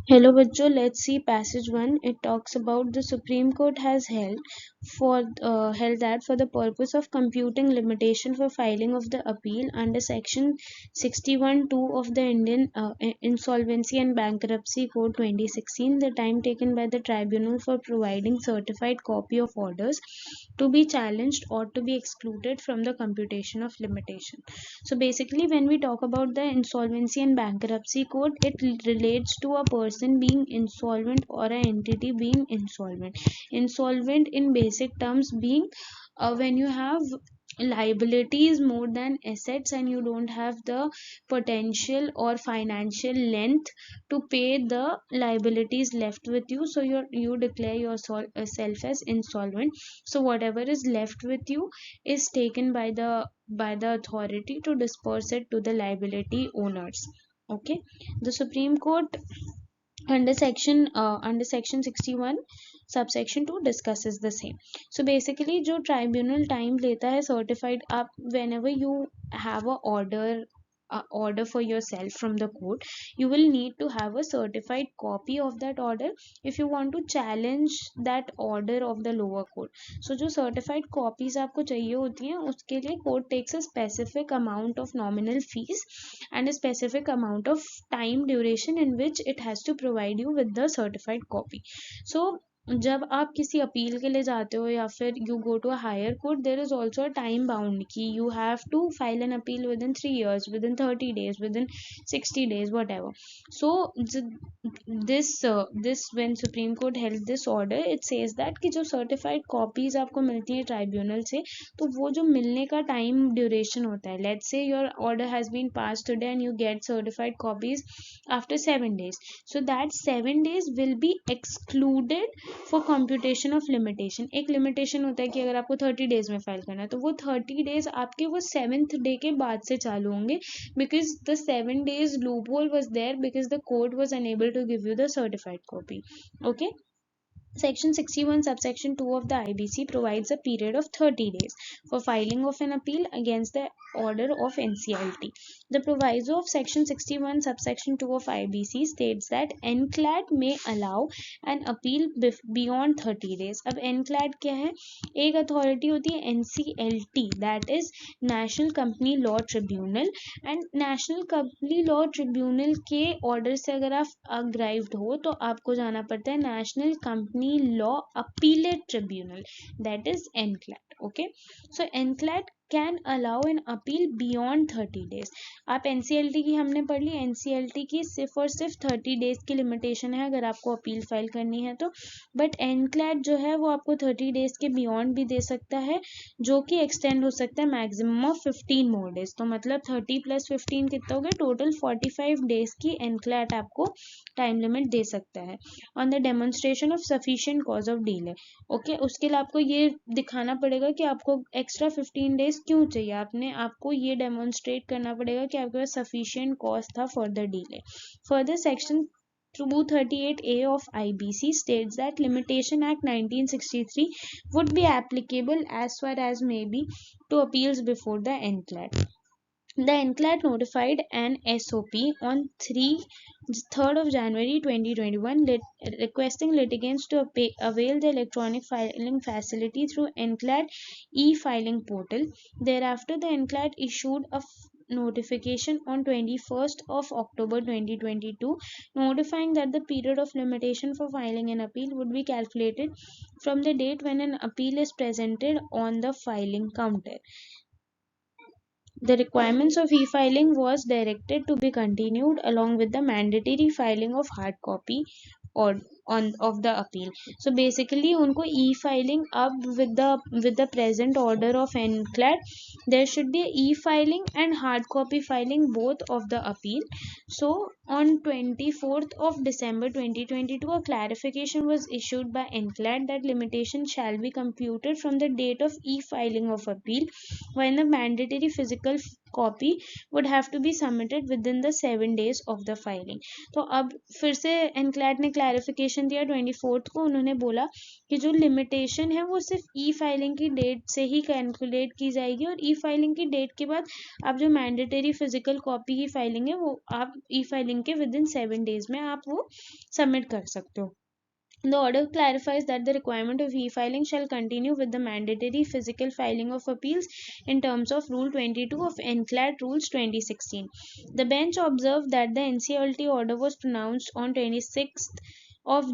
Hello बच्चों, let's see passage 1. It talks about the Supreme Court has held that for the purpose of computing limitation for filing of the appeal under section 61(2) of the Indian Insolvency and Bankruptcy Code 2016, the time taken by the tribunal for providing certified copy of orders to be challenged or to be excluded from the computation of limitation. So basically, when we talk about the Insolvency and Bankruptcy Code, it relates to a person being insolvent or an entity being insolvent. Insolvent in basic terms being when you have liabilities more than assets and you don't have the potential or financial length to pay the liabilities left with you, so you declare yourself as insolvent. So whatever is left with you is taken by the authority to disperse it to the liability owners. Okay, the Supreme Court under section 61 subsection 2 discusses the same. So basically जो tribunal time लेता है certified, आप whenever you have a order for yourself from the court, you will need to have a certified copy of that order if you want to challenge that order of the lower court. So जो certified copies आपको चाहिए होती हैं, उसके लिए court takes a specific amount of nominal fees and a specific amount of time duration in which it has to provide you with the certified copy. So जब आप किसी अपील के लिए जाते हो या फिर you go to a higher court, there is also a time bound कि you have to file an appeal within 3 years, within 30 days, within 60 days, whatever. So this when Supreme Court held this order, it says that कि जो certified copies आपको मिलती हैं tribunal से, तो वो जो मिलने का टाइम ड्यूरेशन होता है, let's say your order has been pass today and you get certified copies after 7 days, so that 7 days will be excluded for computation of limitation. एक limitation होता है कि अगर आपको 30 days में फाइल करना है तो वो 30 days आपके वो 7th day के बाद से चालू होंगे, because the 7 days loophole was there because the court was unable to give you the certified copy. Okay, Section 61 subsection 2 of the IBC provides a period of 30 days for filing of an appeal against the order of NCLT. The proviso of section 61 subsection 2 of IBC states that NCLAT may allow an appeal beyond 30 days. अब NCLAT क्या है? एक authority होती है NCLT, that is National Company Law Tribunal, and national company law tribunal के order से अगर आप अग्राइव्ड हो तो आपको जाना पड़ता है national company law appellate tribunal, that is NCLAT. Okay, so NCLAT can allow an appeal beyond 30 days. आप एनसीएलटी की हमने पढ़ ली, एनसीएलटी की सिर्फ और सिर्फ 30 days की लिमिटेशन है अगर आपको अपील फाइल करनी है तो, बट एनक्लैट जो है वो आपको 30 days के बियॉन्ड भी दे सकता है, जो कि एक्सटेंड हो सकता है मैक्सिमम ऑफ 15 मोर डेज. तो मतलब 30 + 15 कितना हो गया, टोटल 45 days की एनक्लैट आपको टाइम लिमिट दे सकता है on the demonstration of sufficient cause of delay. Okay, उसके लिए आपको ये दिखाना पड़ेगा कि आपको एक्स्ट्रा 15 days क्यों चाहिए, आपको ये डेमोन्स्ट्रेट करना पड़ेगा कि आपके पास सफिशिएंट कॉज था for the delay. Further section 238A of IBC states that Limitation Act 1963 would be applicable as far as may be to appeals before the NCLAT. The NCLAT notified an SOP on 3rd of January 2021 requesting litigants to avail the electronic filing facility through NCLAT e-filing portal. Thereafter, the NCLAT issued a notification on 21st of October 2022 notifying that the period of limitation for filing an appeal would be calculated from the date when an appeal is presented on the filing counter. The requirements of e-filing was directed to be continued along with the mandatory filing of hard copy or of the appeal. So basically उनको e-filing अब with the present order of NCLAT there should be e-filing and hard copy filing both of the appeal. So on 24th of December 2022 a clarification was issued by NCLAT that limitation shall be computed from the date of e-filing of appeal when the mandatory physical copy would have to be submitted within the 7 days of the filing. तो अब फिर से NCLAT ने clarification दिया 24th को. उन्होंने बोला कि जो लिमिटेशन है वो सिर्फ ई फाइलिंग की डेट से ही कैलकुलेट की जाएगी, और ई फाइलिंग की डेट के बाद आप जो मैंडेटरी फिजिकल कॉपी की फाइलिंग है वो आप ई फाइलिंग के विद इन 7 days में आप वो सबमिट कर सकते हो. The order clarifies that the requirement of e-filing shall continue with the mandatory physical filing of appeals in terms of Rule 22 of NCLAT Rules 2016. The bench observed that the NCLT order was pronounced on 26th of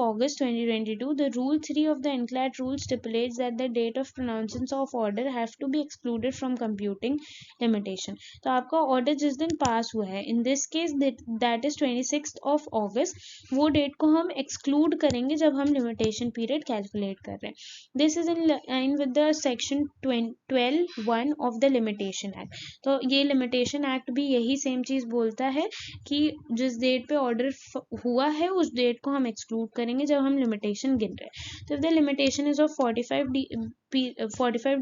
August 2022. The Rule 3 of the NCLAT rule stipulates that the date of pronouncement of order have to be excluded from computing limitation. तो आपका order जिस दिन पास हुआ है, in this case that is 26th of August, वो date को हम exclude करेंगे जब हम लिमिटेशन पीरियड कैलकुलेट कर रहे हैं. This is in line with the section 12(1) of the limitation act. तो ये लिमिटेशन एक्ट भी यही सेम चीज बोलता है कि जिस डेट पे ऑर्डर हुआ है उस डेट को हम एक्सक्लूड करेंगे जब हम लिमिटेशन गिन रहे हैं. तो the limitation is of 45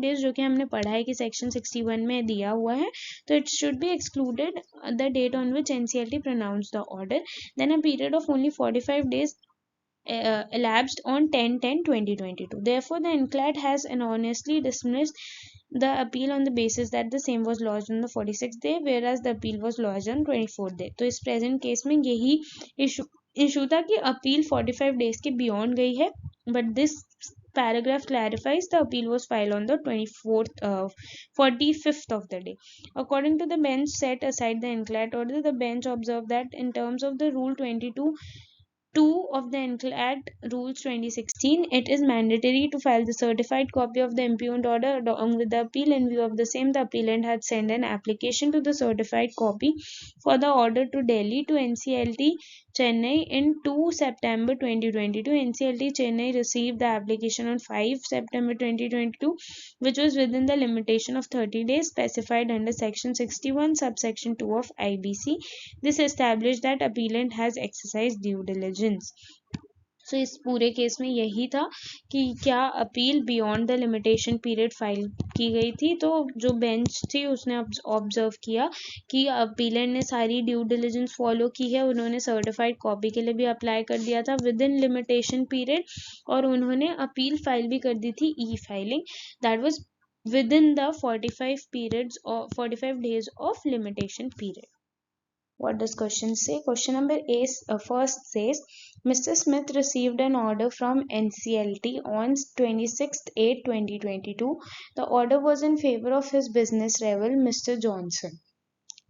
days, जो कि हमने पढ़ा है कि सेक्शन 61 में दिया हुआ है. तो it should be excluded the date on which NCLT pronounced the order. Then a period of only 45 days elapsed on 10/10/2022. Therefore, the NCLAT has erroneously dismissed the appeal on the basis that the same was lodged on the 46th day, whereas the appeal was lodged on 24th day. तो इस present case में यही issue था कि appeal 45 days के beyond गई है, but this paragraph clarifies the appeal was filed on the 45th of the day. According to the bench set aside the NCLAT order, the bench observed that in terms of the Rule 22(2) of the NCLAT Rules 2016, it is mandatory to file the certified copy of the impugned order along with the appeal. In view of the same, the appellant had sent an application to the certified copy for the order to Delhi to NCLT Chennai in 2 September 2022. NCLT Chennai received the application on 5 September 2022, which was within the limitation of 30 days specified under Section 61, subsection 2 of IBC. This established that appellant has exercised due diligence. सो इस पूरे case में यही था कि क्या appeal beyond the limitation period file की गई थी. तो जो बेंच थी उसने ऑब्जर्व किया कि अपीलेंट ने सारी ड्यू डिलिजेंस फॉलो की है. उन्होंने सर्टिफाइड कॉपी के लिए भी अप्लाई कर दिया था विद इन लिमिटेशन पीरियड, और उन्होंने अपील फाइल भी कर दी थी ई filing, that was with in the 45 days of limitation period. What does question say? Question number A first says, Mr. Smith received an order from NCLT on 26/8/2022. The order was in favor of his business rival, Mr. Johnson.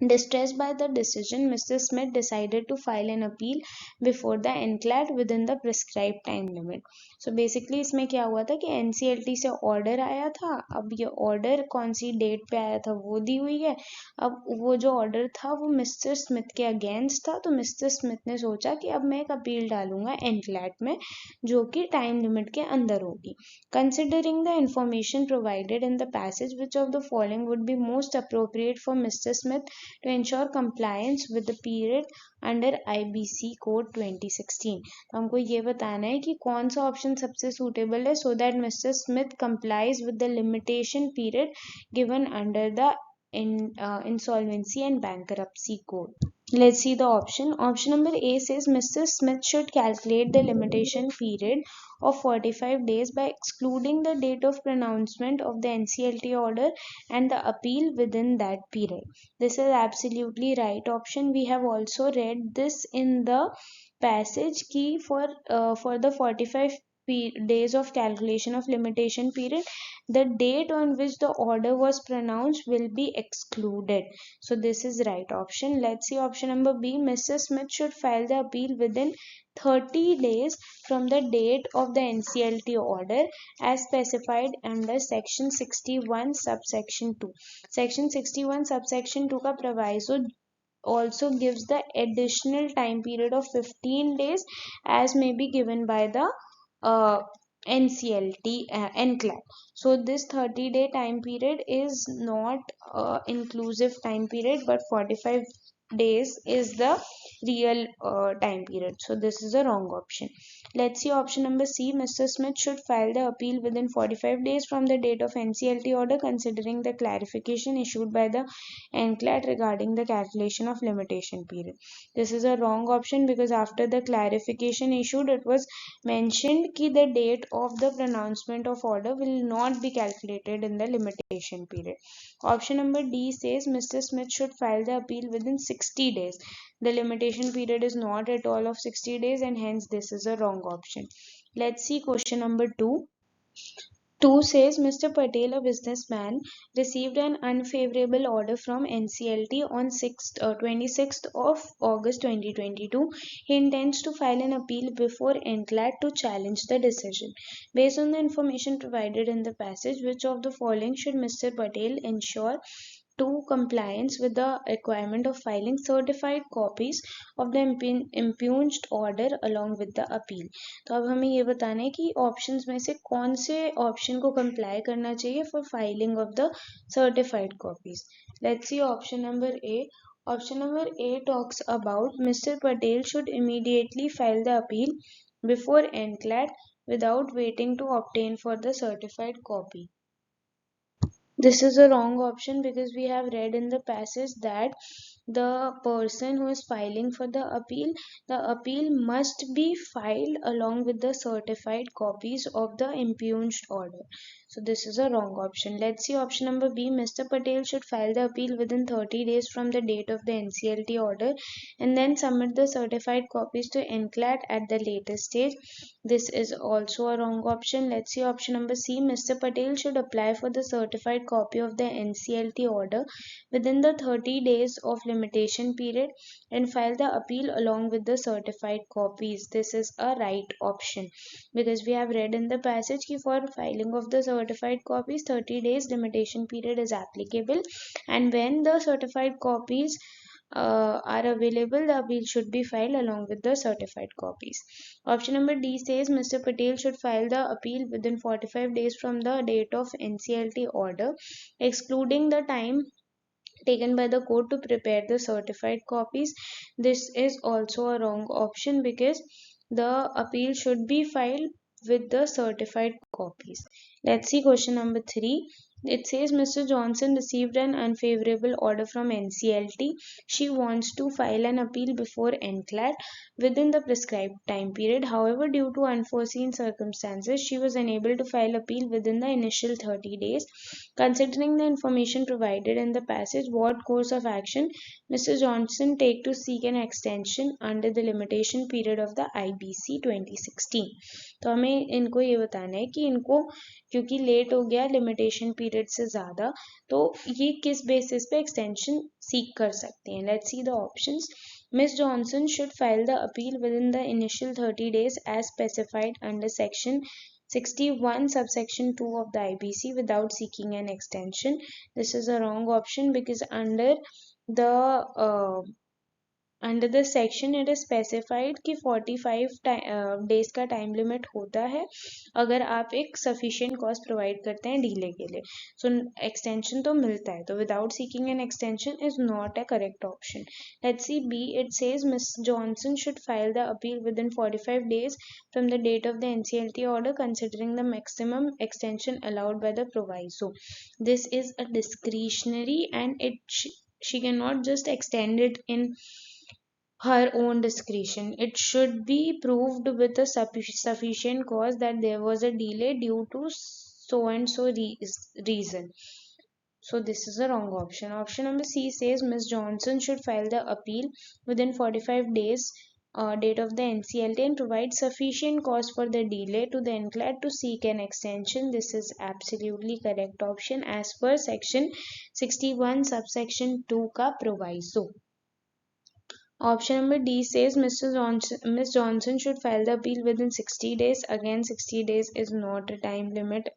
Distressed by the decision, Mr. Smith decided to file an appeal before the NCLAT within the prescribed time limit. So basically इसमें क्या हुआ था कि NCLT से order आया था. अब ये ऑर्डर कौन सी डेट पे आया था वो दी हुई है. अब वो जो ऑर्डर था वो मिस्टर स्मिथ के अगेंस्ट था. तो मिस्टर स्मिथ ने सोचा कि अब मैं एक अपील डालूंगा NCLAT में जो कि टाइम लिमिट के अंदर होगी. Considering the information provided in the passage, which of the following would be most appropriate for Mr. Smith to ensure compliance with the period under IBC Code 2016. तो हमको ये बताना है कि कौन सा ऑप्शन सबसे सूटेबल है so that Mr. Smith complies with the limitation period given under the Insolvency and Bankruptcy Code. Let's see the option. Option number A says Mr. Smith should calculate the limitation period of 45 days by excluding the date of pronouncement of the NCLT order and the appeal within that period. This is absolutely right option. We have also read this in the passage key for the 45 days of calculation of limitation period, the date on which the order was pronounced will be excluded. So this is right option. Let's see option number B. Mr. Smith should file the appeal within 30 days from the date of the NCLT order as specified under section 61 subsection 2. Section 61 subsection 2 का proviso also gives the additional time period of 15 days as may be given by the NCLT. So this 30-day time period is not inclusive time period, but 45 days is the real time period. So this is a wrong option. Let's see option number C. Mr. Smith should file the appeal within 45 days from the date of NCLT order, considering the clarification issued by the NCLAT regarding the calculation of limitation period. This is a wrong option because after the clarification issued, it was mentioned that the date of the pronouncement of order will not be calculated in the limitation period. Option number D says Mr. Smith should file the appeal within 60 days. The limitation period is not at all of 60 days, and hence this is a wrong option. Let's see question number 2. 2 says Mr. Patel, a businessman, received an unfavorable order from NCLT on 26th of August 2022. He intends to file an appeal before NCLAT to challenge the decision. Based on the information provided in the passage, which of the following should Mr. Patel ensure to compliance with the requirement of filing certified copies of the impugned order along with the appeal? तो अब हमें ये बताना है कि options में से कौन से ऑप्शन को कंप्लाई करना चाहिए for filing of the certified copies. Let's see option number A. Option number A talks about Mr. Patel should immediately file the appeal before NCLAT without waiting to obtain for the certified copy. This is a wrong option because we have read in the passage that the person who is filing for the appeal must be filed along with the certified copies of the impugned order. So this is a wrong option. Let's see option number B. Mr. Patel should file the appeal within 30 days from the date of the NCLT order and then submit the certified copies to NCLAT at the latest stage. This is also a wrong option. Let's see option number C. Mr. Patel should apply for the certified copy of the NCLT order within the 30 days of limitation period and file the appeal along with the certified copies. This is a right option because we have read in the passage that for filing of the certified copies 30 days limitation period is applicable, and when the certified copies are available, the appeal should be filed along with the certified copies. Option number D says Mr. Patel should file the appeal within 45 days from the date of NCLT order, excluding the time taken by the court to prepare the certified copies. This is also a wrong option because the appeal should be filed with the certified copies. Let's see question number 3. It says Mr. Johnson received an unfavorable order from NCLT. She wants to file an appeal before NCLAT within the prescribed time period. However, due to unforeseen circumstances, she was unable to file appeal within the initial 30 days. Considering the information provided in the passage, what course of action Mr. Johnson take to seek an extension under the limitation period of the IBC 2016? तो हमें इनको ये बताना है कि इनको क्योंकि late हो गया लिमिटेशन पीरियड से ज़्यादा, तो ये किस बेसिस पे एक्सटेंशन सीख कर सकते हैं. Let's see the options. Ms. Johnson should file the appeal within the initial 30 days as specified under section 61 subsection 2 of the IBC without seeking an extension. This is a wrong option because under the section it is specified कि 45 days का time limit होता है अगर आप एक sufficient cause provide करते हैं delay के लिए. So extension तो मिलता है, तो without seeking an extension is not a correct option. Let's see B. It says Ms. Johnson should file the appeal within 45 days from the date of the NCLT order, considering the maximum extension allowed by the proviso. This is a discretionary and she cannot just extend it in her own discretion. It should be proved with a sufficient cause that there was a delay due to so and so reason. So this is a wrong option. Option number C says Ms. Johnson should file the appeal within 45 days date of the NCLT and provide sufficient cause for the delay to the NCLAT to seek an extension. This is absolutely correct option as per section 61 subsection 2 का proviso. Option number D says Ms. Johnson should file the appeal within 60 days. Again, 60 days is not a time limit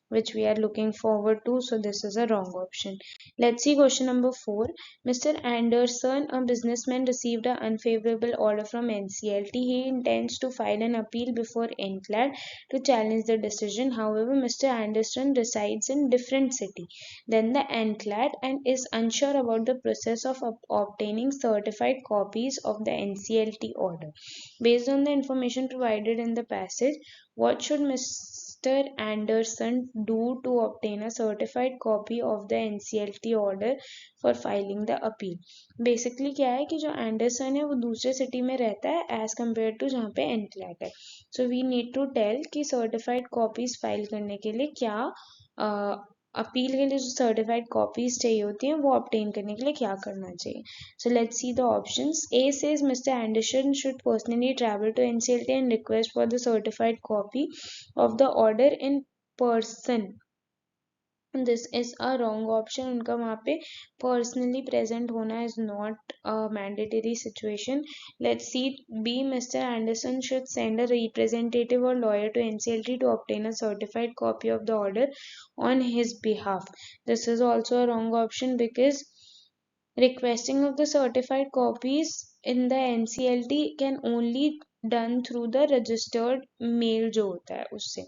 which we are looking forward to. So this is a wrong option. Let's see question number 4. Mr. Anderson, a businessman, received an unfavorable order from NCLT. He intends to file an appeal before NCLAT to challenge the decision. However, Mr. Anderson resides in different city than the NCLAT and is unsure about the process of obtaining certified copies of the NCLT order. Based on the information provided in the passage, what should Mr. Anderson do to obtain a certified copy of the NCLT order for filing the appeal? Basically क्या है कि जो Anderson है वो दूसरे city में रहता है एज कम्पेयर टू जहाँ पे एनक्लैट है. So we need to tell कि सर्टिफाइड कॉपीज फाइल करने के लिए क्या अपील के लिए जो सर्टिफाइड कॉपीज चाहिए होती हैं वो ऑब्टेन करने के लिए क्या करना चाहिए. So let's see the options. A says Mr. Anderson should personally travel to NCLT and request for the certified copy of the order in person. This is a wrong option. उनका वहाँ पे personally present होना is not a mandatory situation. Let's see B. Mr. Anderson should send a representative or lawyer to NCLT to obtain a certified copy of the order on his behalf. This is also a wrong option because requesting of the certified copies in the NCLT can only done through the registered mail जो होता है उससे.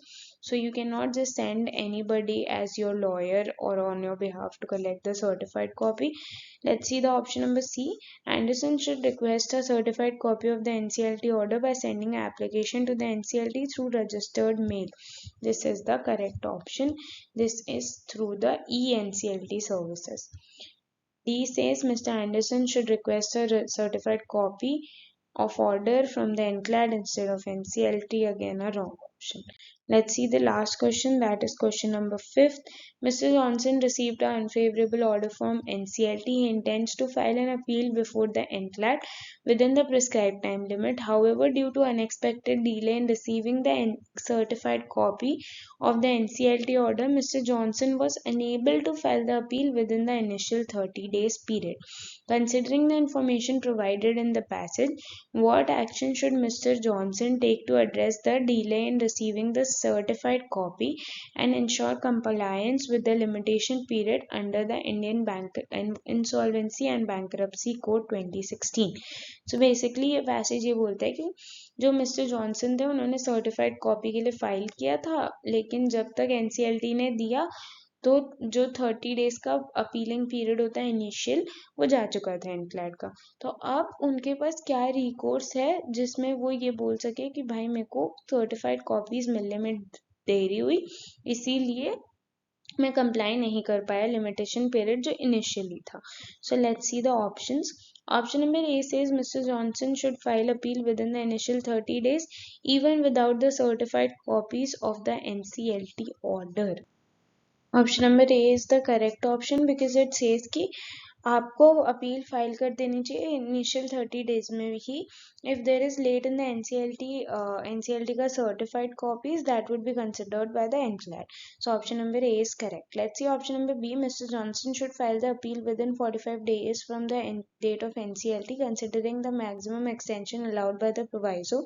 So you cannot just send anybody as your lawyer or on your behalf to collect the certified copy. Let's see the option number C. Anderson should request a certified copy of the NCLT order by sending an application to the NCLT through registered mail. This is the correct option. This is through the e-NCLT services. D says Mr. Anderson should request a certified copy of order from the NCLAT instead of NCLT. Again, a wrong option. Let's see the last question, that is question number 5. Mr. Johnson received an unfavorable order from NCLT. He intends to file an appeal before the NCLAT within the prescribed time limit. However, due to unexpected delay in receiving the certified copy of the NCLT order, Mr. Johnson was unable to file the appeal within the initial 30 days period. Considering the information provided in the passage, what action should Mr. Johnson take to address the delay in receiving the certified copy and ensure compliance with the limitation period under the Indian Insolvency and Bankruptcy Code 2016? So basically ये passage ये बोलता है कि जो mister Johnson थे उन्होंने certified copy के लिए फाइल किया था, लेकिन जब तक एनसीएलटी ने दिया तो जो 30 डेज का अपीलिंग पीरियड होता है इनिशियल वो जा चुका था एनक्लैट का. तो अब उनके पास क्या रिकोर्स है जिसमें वो ये बोल सके कि भाई मेरे को सर्टिफाइड कॉपीज मिलने में देरी हुई, इसीलिए मैं कंप्लाई नहीं कर पाया लिमिटेशन पीरियड जो इनिशियली था. So let's see the options. Option number A says Mr. Johnson should file appeal within the initial 30 days even without the certified copies of the NCLT order. Option number A is the correct option because it says कि आपको appeal file कर देनी चाहिए initial 30 days में ही. If there is late in the NCLT का certified copies that would be considered by the NCLAT. So option number A is correct. Let's see option number B. Mister Johnson should file the appeal within 45 days from the date of NCLT considering the maximum extension allowed by the proviso.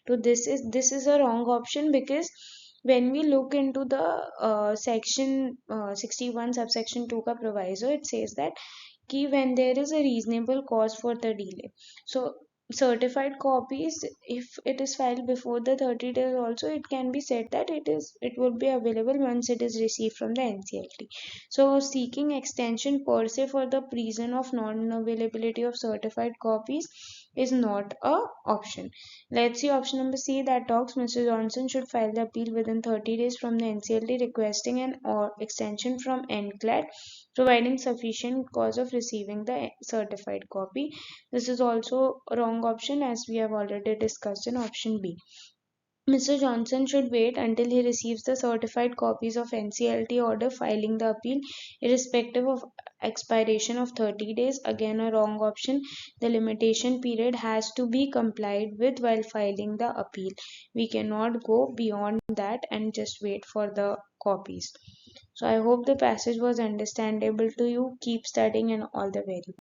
तो this is a wrong option because when we look into the section 61 subsection 2 ka proviso, it says that कि when there is a reasonable cause for the delay. So certified copies, if it is filed before the 30 days also, it can be said that it would be available once it is received from the NCLT. So seeking extension per se for the reason of non-availability of certified copies is not a option. Let's see option number C that talks Mr. Johnson should file the appeal within 30 days from the NCLT requesting an extension from NCLAT providing sufficient cause of receiving the certified copy. This is also a wrong option as we have already discussed in option B. Mr. Johnson should wait until he receives the certified copies of NCLT order filing the appeal irrespective of expiration of 30 days. Again a wrong option. The limitation period has to be complied with while filing the appeal. We cannot go beyond that and just wait for the copies. So I hope the passage was understandable to you. Keep studying and all the very best.